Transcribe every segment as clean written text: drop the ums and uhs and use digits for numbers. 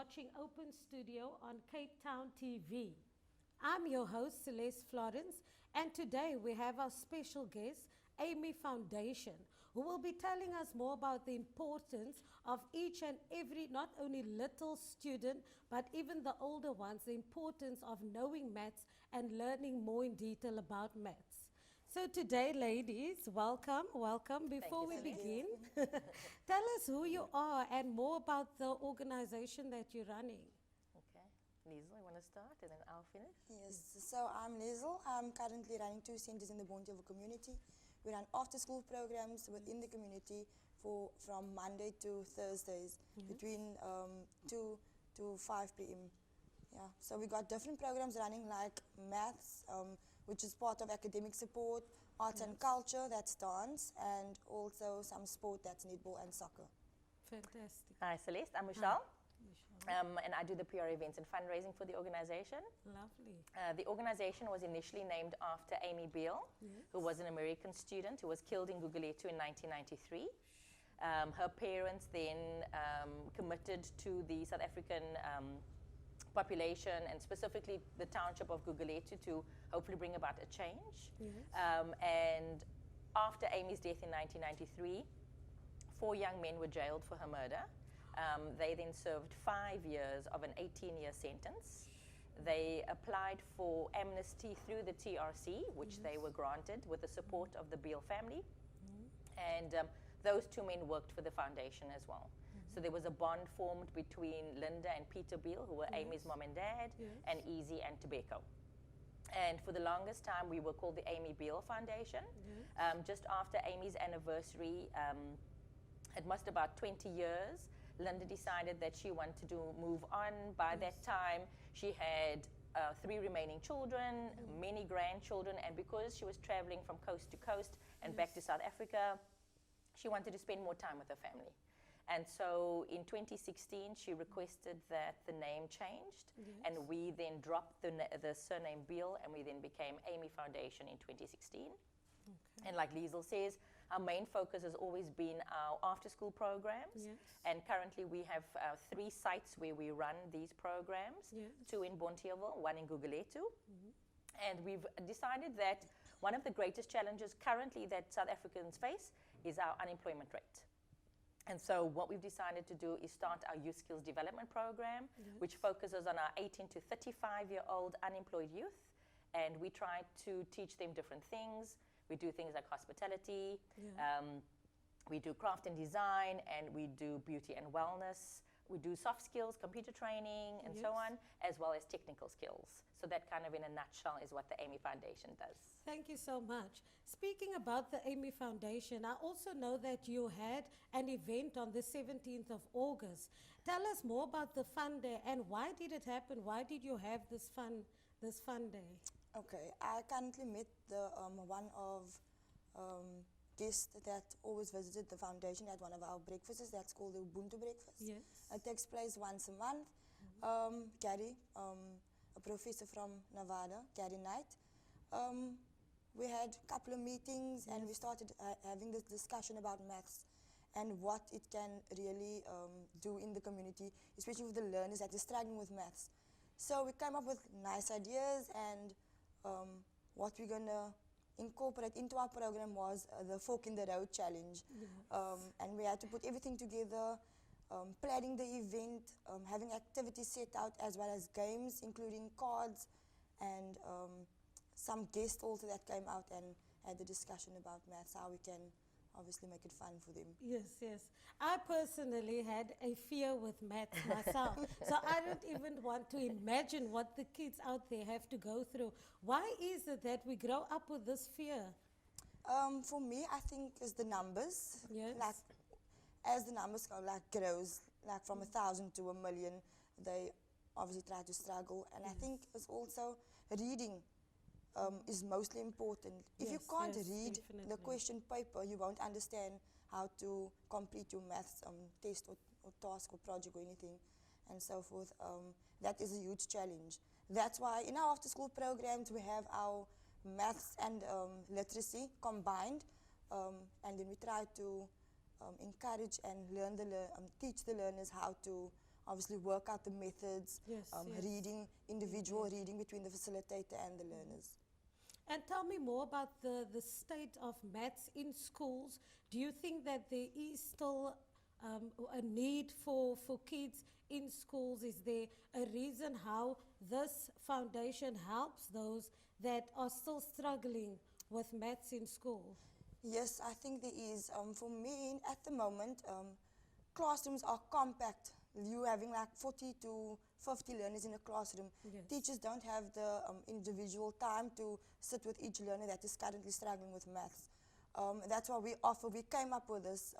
watching Open Studio on Cape Town TV. I'm your host, Celeste Florence, and today we have our special guest, Amy Foundation, who will be telling us more about the importance of each and every, not only little student, but even the older ones, the importance of knowing maths and learning more in detail about maths. So today, ladies, welcome. Before we begin, tell us who you are and more about the organization that you're running. Okay. Liesel, you want to start and then I'll finish? Yes, so I'm Liesel. I'm currently running 2 centers in the Bonteheuwel community. We run after-school programs within the community from Monday to Thursdays between 2 to 5 p.m. Yeah, so we got different programs running like maths, which is part of academic support, arts and culture, that's dance, and also some sport, that's netball and soccer. Fantastic. Hi, Celeste. I'm Michelle. And I do the PR events and fundraising for the organization. Lovely. The organization was initially named after Amy Beale, who was an American student who was killed in Gugulethu in 1993. Her parents then committed to the South African population and specifically the township of Gugulethu to hopefully bring about a change. And after Amy's death in 1993, 4 young men were jailed for her murder. They then served 5 years of an 18-year sentence. They applied for amnesty through the TRC, which they were granted with the support of the Beale family. And those 2 men worked for the foundation as well. So there was a bond formed between Linda and Peter Beale, who were Amy's mom and dad, and Easy and Tobacco. And for the longest time, we were called the Amy Beale Foundation. Just after Amy's anniversary, it must about 20 years, Linda decided that she wanted to move on. By that time, she had 3 remaining children, many grandchildren, and because she was traveling from coast to coast and back to South Africa, she wanted to spend more time with her family. And so in 2016, she requested that the name changed, and we then dropped the surname Beale, and we then became Amy Foundation in 2016. And like Liesel says, our main focus has always been our after-school programs. And currently we have 3 sites where we run these programs, 2 in Bonteheuwel, 1 in Gugulethu. And we've decided that one of the greatest challenges currently that South Africans face is our unemployment rate. And so what we've decided to do is start our youth skills development program, which focuses on our 18 to 35-year-old unemployed youth. And we try to teach them different things. We do things like hospitality, we do craft and design, and we do beauty and wellness. We do soft skills, computer training, and so on, as well as technical skills. So that kind of in a nutshell is what the Amy Foundation does. Thank you so much. Speaking about the Amy Foundation, I also know that you had an event on the 17th of August. Tell us more about the fun day and why did it happen? Why did you have this fun day? Okay, I currently met the one of guests that always visited the foundation at one of our breakfasts. That's called the Ubuntu breakfast. It takes place once a month. Gary, a professor from Nevada, Gary Knight. We had a couple of meetings and we started having this discussion about maths and what it can really do in the community, especially with the learners that are struggling with maths. So we came up with nice ideas, and what we're going to incorporate into our program was the Fork in the Road challenge. And we had to put everything together, planning the event, having activities set out as well as games, including cards, and some guests also that came out and had the discussion about maths, how we can obviously make it fun for them. Yes. I personally had a fear with maths myself, so I don't even want to imagine what the kids out there have to go through. Why is it that we grow up with this fear? For me, I think it's the numbers. Like, as the numbers grows, like from 1,000 to 1,000,000, they obviously try to struggle. And I think it's also reading is mostly important. If you can't read the question paper, you won't understand how to complete your maths test or task or project or anything and so forth. That is a huge challenge. That's why in our after-school programs we have our maths and literacy combined, and then we try to encourage and teach the learners how to obviously work out the methods, Yes, yes. reading, individual reading between the facilitator and the learners. And tell me more about the state of maths in schools. Do you think that there is still a need for kids in schools? Is there a reason how this foundation helps those that are still struggling with maths in school? Yes, I think there is. For me, at the moment, classrooms are compact. You having like 40 to 50 learners in a classroom. Yes. Teachers don't have the individual time to sit with each learner that is currently struggling with maths. That's why we came up with this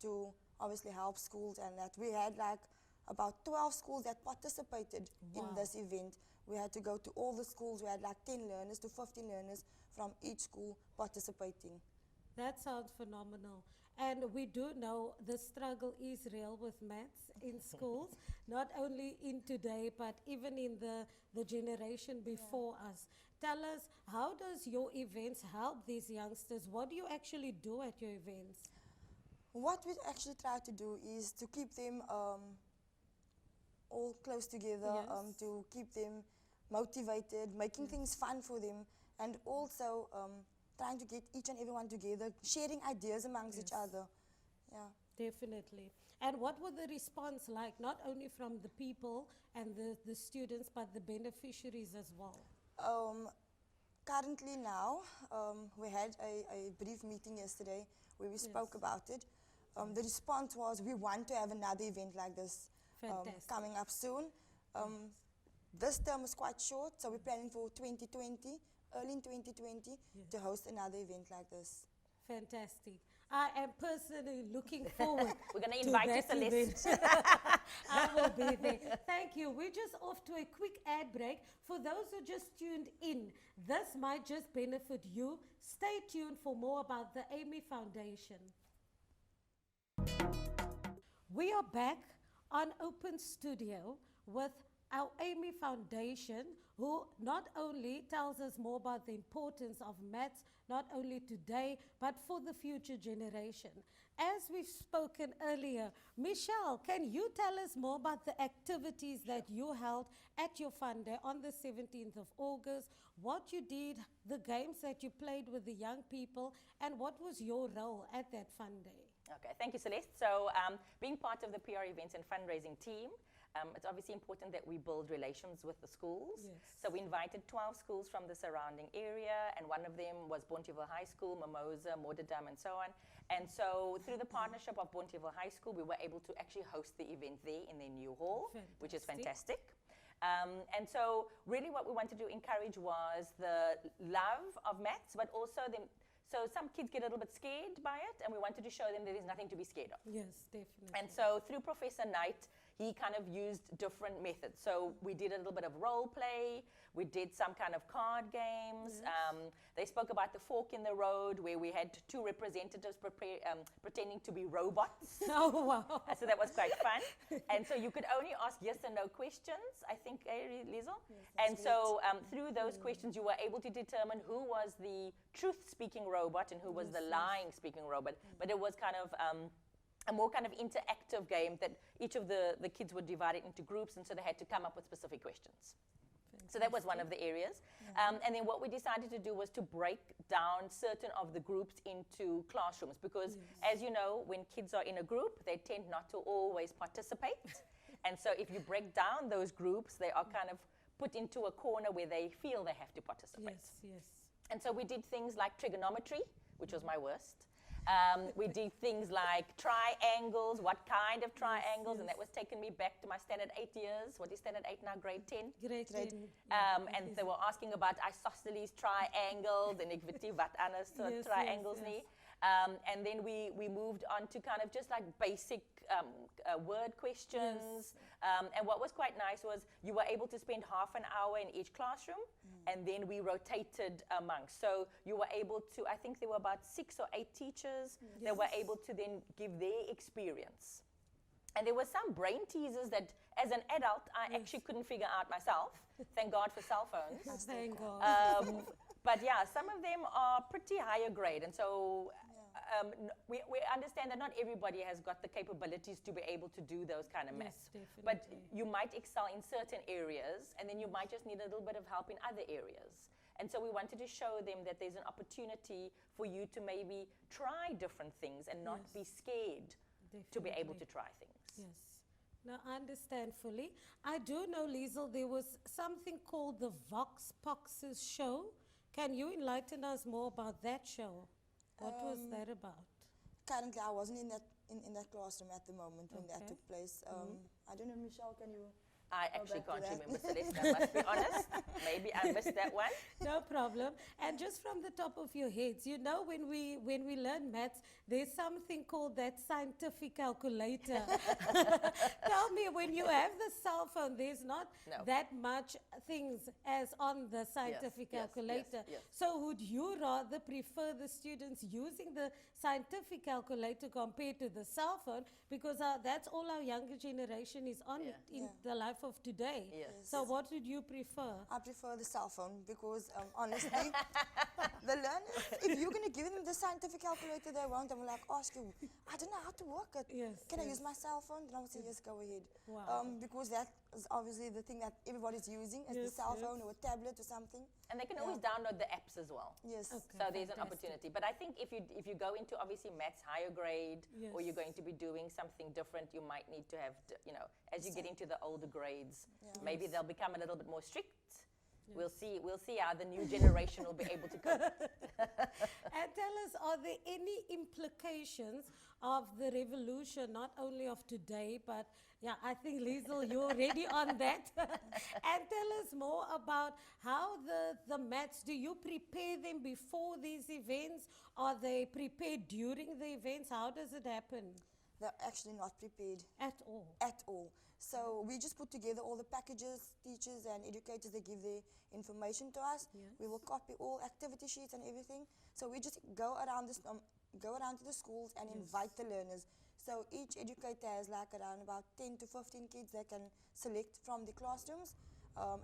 to obviously help schools, and that we had like about 12 schools that participated in this event. We had to go to all the schools. We had like 10 learners to 15 learners from each school participating. That sounds phenomenal. And we do know the struggle is real with maths in schools, not only in today, but even in the generation before us. Tell us, how does your events help these youngsters? What do you actually do at your events? What we actually try to do is to keep them all close together, Yes. to keep them motivated, making things fun for them, and also trying to get each and everyone together, sharing ideas amongst each other. Yeah. Definitely. And what was the response like, not only from the people and the students, but the beneficiaries as well? Currently now, we had a brief meeting yesterday where we spoke about it. The response was, we want to have another event like this Fantastic. coming up soon. This term is quite short, so we're planning for 2020, early in 2020, to host another event like this. Fantastic. I am personally looking forward. We're going to invite you, that event. Celeste. I will be there. Thank you. We're just off to a quick ad break. For those who just tuned in, this might just benefit you. Stay tuned for more about the Amy Foundation. We are back on Open Studio with our Amy Foundation, who not only tells us more about the importance of maths, not only today, but for the future generation. As we've spoken earlier, Michelle, can you tell us more about the activities that you held at your fun day on the 17th of August, what you did, the games that you played with the young people, and what was your role at that fun day? Okay, thank you, Celeste. So being part of the PR events and fundraising team, it's obviously important that we build relations with the schools. Yes. So we invited 12 schools from the surrounding area, and one of them was Bonteheuwel High School, Mimosa, Moderdam, and so on. And so through the partnership of Bonteheuwel High School, we were able to actually host the event there in their new hall, which is fantastic. And so really what we wanted to encourage was the love of maths, but also so some kids get a little bit scared by it, and we wanted to show them that there's nothing to be scared of. Yes, definitely. And so through Professor Knight, he kind of used different methods. So we did a little bit of role play. We did some kind of card games. Yes. They spoke about the fork in the road, where we had two representatives pretending to be robots. Oh, wow. So that was quite fun. And so you could only ask yes and no questions, I think, Liesl? Yes, and that's so through those questions, you were able to determine who was the truth-speaking robot and who was the lying-speaking robot. But it was kind of a more kind of interactive game that each of the kids were divided into groups, and so they had to come up with specific questions. So that was one of the areas. And then what we decided to do was to break down certain of the groups into classrooms, because as you know, when kids are in a group, they tend not to always participate. And so if you break down those groups, they are kind of put into a corner where they feel they have to participate. Yes, yes. And so we did things like trigonometry, which was my worst. We did things like triangles, what kind of triangles, and that was taking me back to my standard 8 years. What is standard 8 now, grade 10? Grade 10. And they were asking about isosceles triangles, and ik weet nie wat anders triangles nie. And then we moved on to kind of just like basic word questions. And what was quite nice was you were able to spend half an hour in each classroom, and then we rotated amongst. So you were able to, I think there were about 6 or 8 teachers that were able to then give their experience. And there were some brain teasers that, as an adult, I actually couldn't figure out myself. Thank God for cell phones. Thank God. But yeah, some of them are pretty higher grade. And so we understand that not everybody has got the capabilities to be able to do those kind of maths. definitely. But you might excel in certain areas, and then you might just need a little bit of help in other areas. And so we wanted to show them that there's an opportunity for you to maybe try different things and not be scared to be able to try things. Yes. Now, I understand fully. I do know, Liesel, there was something called the Vox Poxes show. Can you enlighten us more about that show? What was that about? Currently, I wasn't in that classroom at the moment when that Okay. took place. I don't know, Michelle, can you? I Go actually back to can't that. remember, Celeste, I must be honest. Maybe I missed that one. No problem. And just from the top of your heads, you know, when we learn maths, there's something called that scientific calculator. Tell me, when you have the cell phone, there's not No. that much things as on the scientific yes, calculator. yes. So would you rather prefer the students using the scientific calculator compared to the cell phone? Because that's all our younger generation is on in the life of today. Yes. So what would you prefer? I prefer the cell phone because honestly, the learners, if you're going to give them the scientific calculator, they won't. I'm like, ask you, I don't know how to work it. Yes, Can I use my cell phone? And I'll say, yes, go ahead. Wow. Because that is obviously the thing that everybody's using is the Yes, cell yes. phone or a tablet or something. And they can always download the apps as well. Yes. Okay. So there's an Fantastic. opportunity. But I think if you go into obviously maths higher grade, or you're Yes. going to be doing something different, you might need to have, as you get into the older grades, Yeah. maybe they'll become a little bit more strict. We'll see how the new generation will be able to cope. And tell us, are there any implications of the revolution, not only of today, but I think, Liesel, you're already on that. And tell us more about how the maths, do you prepare them before these events? Are they prepared during the events? How does it happen? They're actually not prepared At all? at all. So we just put together all the packages, teachers and educators, they give their information to us. Yes. We will copy all activity sheets and everything. So we just go around to the schools and invite the learners. So each educator has like around about 10 to 15 kids they can select from the classrooms.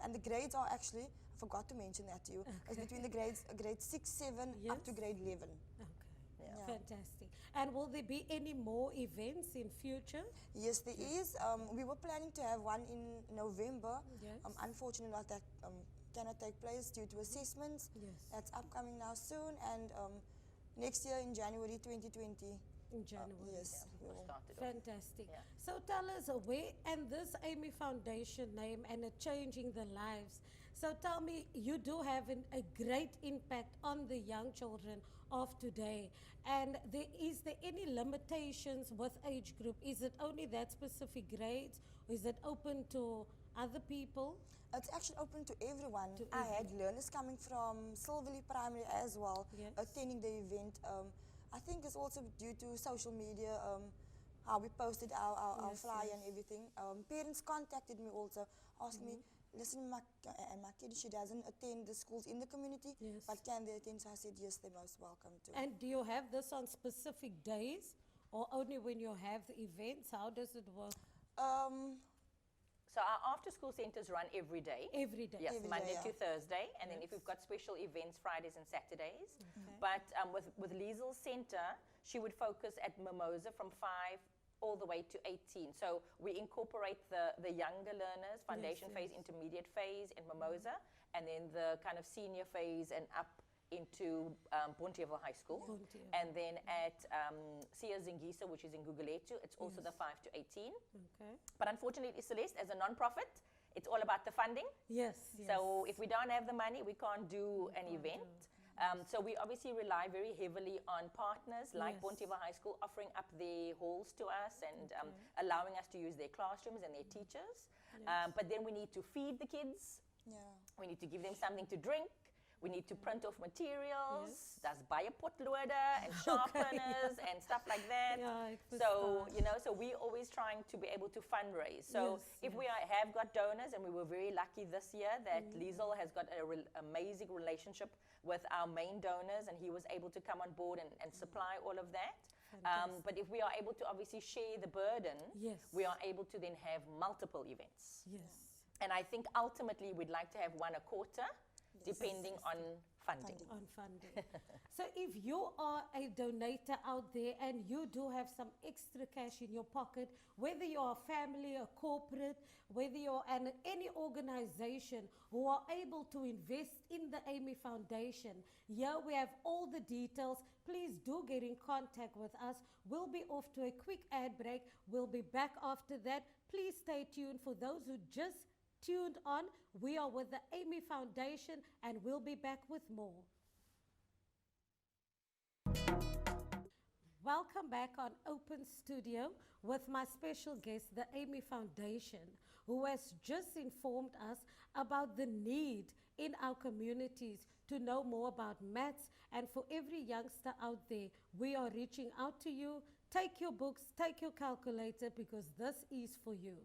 And the grades are actually, I forgot to mention that to you, it's between the grade 6, 7 up to Yes. grade 11. Okay. Yeah. Fantastic. And will there be any more events in future? Yes, there is. We were planning to have one in November. Yes. Unfortunately, not that cannot take place due to assessments. Yes. That's upcoming now soon, and next year in January 2020. In January. Yes, we We'll will. start it off. Fantastic. Yeah. So tell us where, and this Amy Foundation name and it changing the lives. So tell me, you do have a great impact on the young children of today. And is there any limitations with age group? Is it only that specific grades? Or is it open to other people? It's actually open to everyone. To I had learners coming from Silverley Primary as well, Yes. attending the event. I think it's also due to social media, how we posted our Yes, flyer yes. and everything. Parents contacted me also, asked me, listen, my kid, she doesn't attend the schools in the community, Yes. but can they attend? So I said, yes, they're most welcome to. And do you have this on specific days or only when you have the events? How does it work? So our after-school centers run every day. Every day? Yes, Every Monday day, to Thursday, and then if Yes. we've got special events, Fridays and Saturdays. Okay. But with Liesel's center, she would focus at Mimosa from 5 all the way to 18. So we incorporate the younger learners, foundation Yes, phase, yes. intermediate phase in Mimosa, and then the kind of senior phase and up into Bonteheuwel High School. Bonteheuwel. And then at Sia Zingisa, which is in Gugulethu, it's also the 5 to 18. Okay. But unfortunately, Celeste, as a non-profit, it's all about the funding. Yes. So if we don't have the money, we can't do an event. So we obviously rely very heavily on partners like Yes. Bonteheuwel High School offering up their halls to us and allowing us to use their classrooms and their teachers. But then we need to feed the kids. Yeah. We need to give them something to drink. We need to print off materials. Yes. That's buy a potloader and sharpeners and stuff like that. Yeah, it was So, fun. so we're always trying to be able to fundraise. So Yes, if we have got donors, and we were very lucky this year that Liesel has got an amazing relationship with our main donors, and he was able to come on board and supply all of that. Fantastic. But if we are able to obviously share the burden, Yes. we are able to then have multiple events. Yes. And I think ultimately we'd like to have one a quarter. depending on funding. Funding. On funding. So if you are a donator out there and you do have some extra cash in your pocket, whether you're a family, a corporate, whether you're any organization who are able to invest in the Amy Foundation, here we have all the details. Please do get in contact with us. We'll be off to a quick ad break. We'll be back after that. Please stay tuned. For those who just tuned on, we are with the Amy Foundation and we'll be back with more. Welcome back on Open Studio with my special guest, the Amy Foundation, who has just informed us about the need in our communities to know more about maths. And for every youngster out there, we are reaching out to you. Take your books, take your calculator, because this is for you.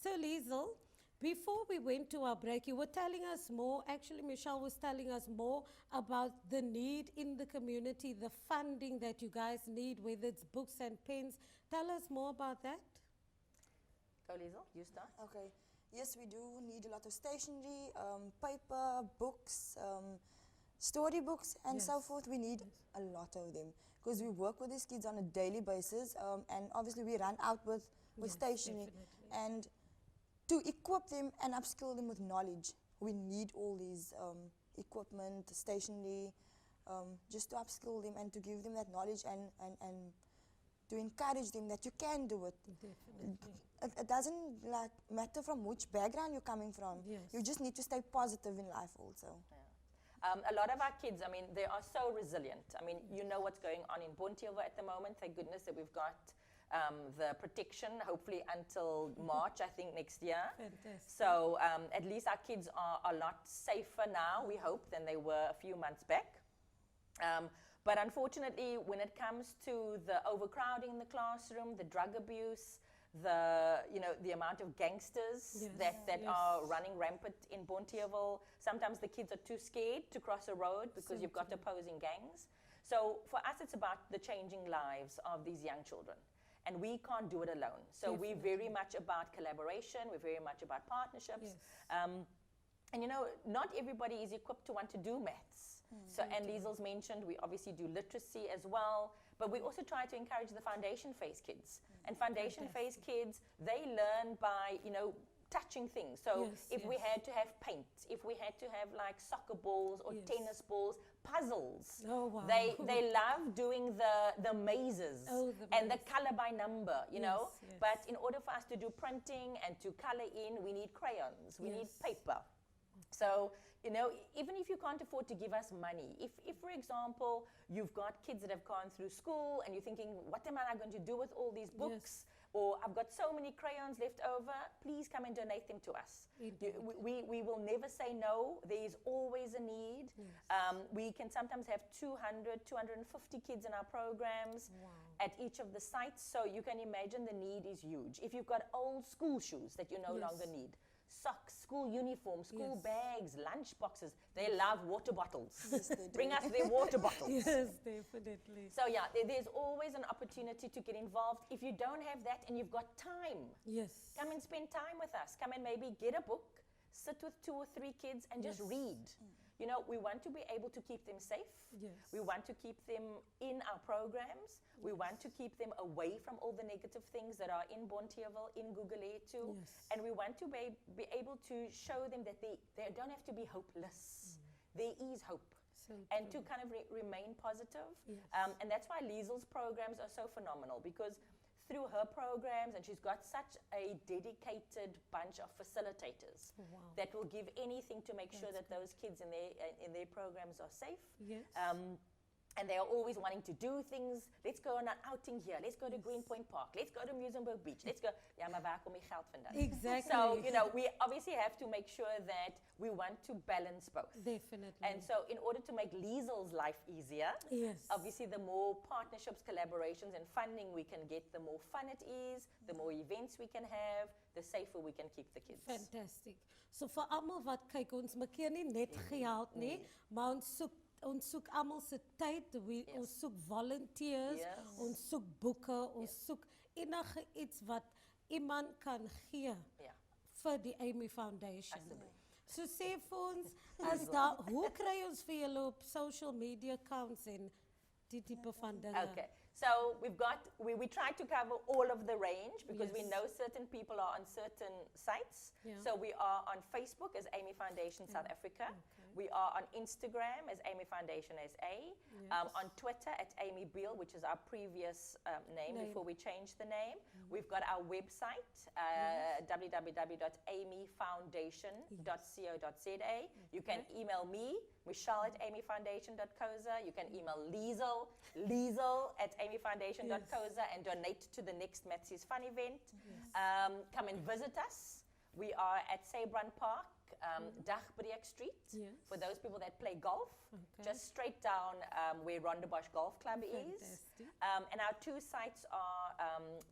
So Liesl, before we went to our break, you were telling us more, actually Michelle was telling us more about the need in the community, the funding that you guys need, whether it's books and pens. Tell us more about that. Go, Liesl, you start. Okay. Yes, we do need a lot of stationery, paper, books, storybooks, and so Yes. forth. We need a lot of them because we work with these kids on a daily basis, and obviously we run out with Yes, stationery. definitely. And to equip them and upskill them with knowledge, we need all these equipment, stationery, just to upskill them and to give them that knowledge and to encourage them that you can do it. Definitely. It doesn't like matter from which background you're coming from. Yes. You just need to stay positive in life also. A lot of our kids, I mean, they are so resilient. I mean, you know what's going on in Bonteheuwel at the moment. Thank goodness that we've got the protection, hopefully until March, I think, next year. Fantastic. So at least our kids are a lot safer now, we hope, than they were a few months back. But unfortunately, when it comes to the overcrowding in the classroom, the drug abuse, the amount of gangsters Yes. that Yes. are running rampant in Bonteheuwel, sometimes the kids are too scared to cross a road because So you've got true. opposing gangs. So for us, it's about the changing lives of these young children. And we can't do it alone. So we're very much about collaboration. We're very much about partnerships. Yes. And not everybody is equipped to want to do maths. So, and Liesel's mentioned, we obviously do literacy as well, but we also try to encourage the foundation phase kids. And foundation phase kids, they learn by, touching things. So Yes, if we yes. had to have paint, if we had to have like soccer balls or Yes. tennis balls, puzzles. Oh, wow. They love doing the mazes Oh, the and the mazes. color by number, know. Yes, yes. But in order for us to do printing and to color in, we need crayons, we need Yes. paper. So, even if you can't afford to give us money, if for example, you've got kids that have gone through school and you're thinking, what am I going to do with all these books? Or I've got so many crayons left over, please come and donate them to us. Indeed. We will never say no. There is always a need. Yes. We can sometimes have 200, 250 kids in our programs Wow. at each of the sites. So you can imagine the need is huge. If you've got old school shoes that you no Yes. longer need, socks, school uniforms, school Yes. bags, lunch boxes, they love water bottles. Yes, they do. Bring us their water bottles. Yes, definitely. So yeah, there's always an opportunity to get involved. If you don't have that and you've got time, Yes. come and spend time with us. Come and maybe get a book, sit with 2 or 3 kids and just Yes. read. We want to be able to keep them safe. Yes. We want to keep them in our programs. We want to keep them away from all the negative things that are in Bonteheuwel, in Gugulethu. Yes. And we want to be able to show them that they don't have to be hopeless. There is hope. So And true. to kind of remain positive. Yes. And that's why Liesel's programs are so phenomenal, because through her programs, and she's got such a dedicated bunch of facilitators Wow. that will give anything to make sure That's that those kids in their programs are safe. Yes. And they are always wanting to do things. Let's go on an outing here. Let's go to Greenpoint Park. Let's go to Muizenberg Beach. Let's go. Ja, maar waar kom je geld vandaan? Exactly. So, we obviously have to make sure that we want to balance both. Definitely. And so in order to make Liesel's life easier, Yes. obviously the more partnerships, collaborations and funding we can get, the more fun it is, the more events we can have, the safer we can keep the kids. Fantastic. So vir almal wat kyk, ons maak hier nie net geld nie, maar ons soek almal se tyd, ons soek volunteers, Yes. ons soek boeke, ons soek enige iets wat iemand kan gee Ja. vir die Amy Foundation. Asseblief. So sê vir ons as daar hoe kry ons vir julle op social media accounts en die tipe van dinge? Okay, so we try to cover all of the range because we Yes. know certain people are on certain sites. Yeah. So we are on Facebook as Amy Foundation South Africa. We are on Instagram as Amy Foundation SA. On Twitter at Amy Beale, which is our previous name before we changed the name. We've got our website, www.amyfoundation.co.za. You can email me, Michelle at amyfoundation.co.za. You can email Liesel at amyfoundation.co.za and donate to the next Matsi's Fun event. Come and visit us. We are at Sabran Park, Dagbreek Street, for those people that play golf, just straight down where Rondebosch Golf Club is. And our two sites are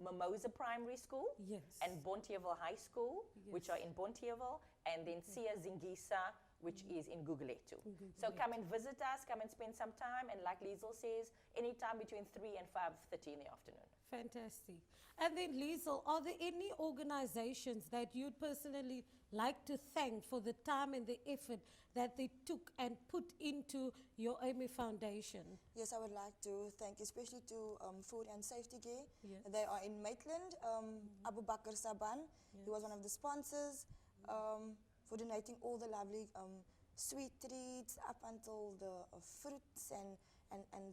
Mimosa Primary School and Bonteheuwel High School, which are in Bonteheuwel, and then Sia Zingisa, which is in Gugulethu. So come and visit us, come and spend some time, and like Liesel says, anytime between 3 and 5:30 in the afternoon. Fantastic. And then Liesel, are there any organizations that you'd personally like to thank for the time and the effort that they took and put into your Amy Foundation? Yes, I would like to thank especially to Food and Safety Gear. They are in Maitland. Abu Bakr Saban, he was one of the sponsors, for donating all the lovely sweet treats up until the fruits and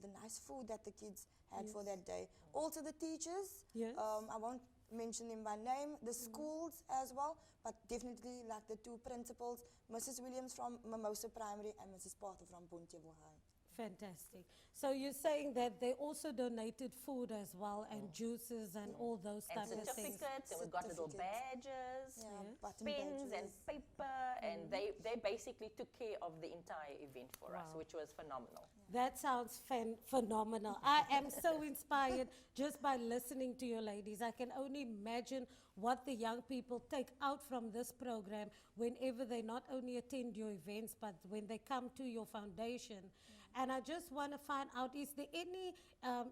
the nice food that the kids had for that day. Also the teachers, I won't mention them by name, the schools as well, but definitely like the two principals, Mrs. Williams from Mimosa Primary and Mrs. Parker from Bonteheuwel High. Fantastic. So you're saying that they also donated food as well and juices and all those And type of things. certificates, and we've got little badges, button pens and badges. paper, and they basically took care of the entire event for us, which was phenomenal. That sounds phenomenal. I am so inspired just by listening to you ladies. I can only imagine what the young people take out from this program whenever they not only attend your events, but when they come to your foundation. And I just want to find out, is there any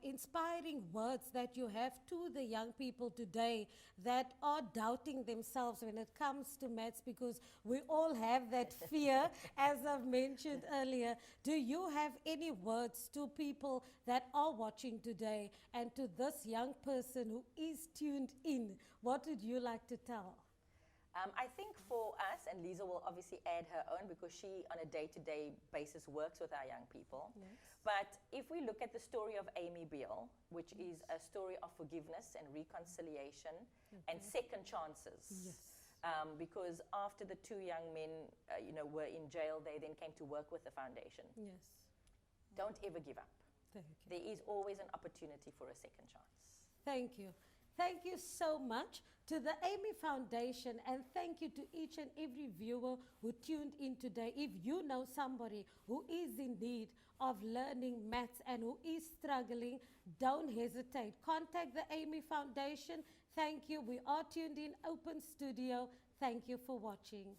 inspiring words that you have to the young people today that are doubting themselves when it comes to maths? Because we all have that fear, as I've mentioned earlier. Do you have any words to people that are watching today and to this young person who is tuned in? What would you like to tell? I think for us, and Lisa will obviously add her own because she on a day-to-day basis works with our young people. But if we look at the story of Amy Beale, which is a story of forgiveness and reconciliation and second chances. Because after the two young men were in jail, they then came to work with the foundation. Don't ever give up. There is always an opportunity for a second chance. Thank you. Thank you so much to the Amy Foundation, and thank you to each and every viewer who tuned in today. If you know somebody who is in need of learning maths and who is struggling, don't hesitate. Contact the Amy Foundation. Thank you. We are tuned in, open studio. Thank you for watching.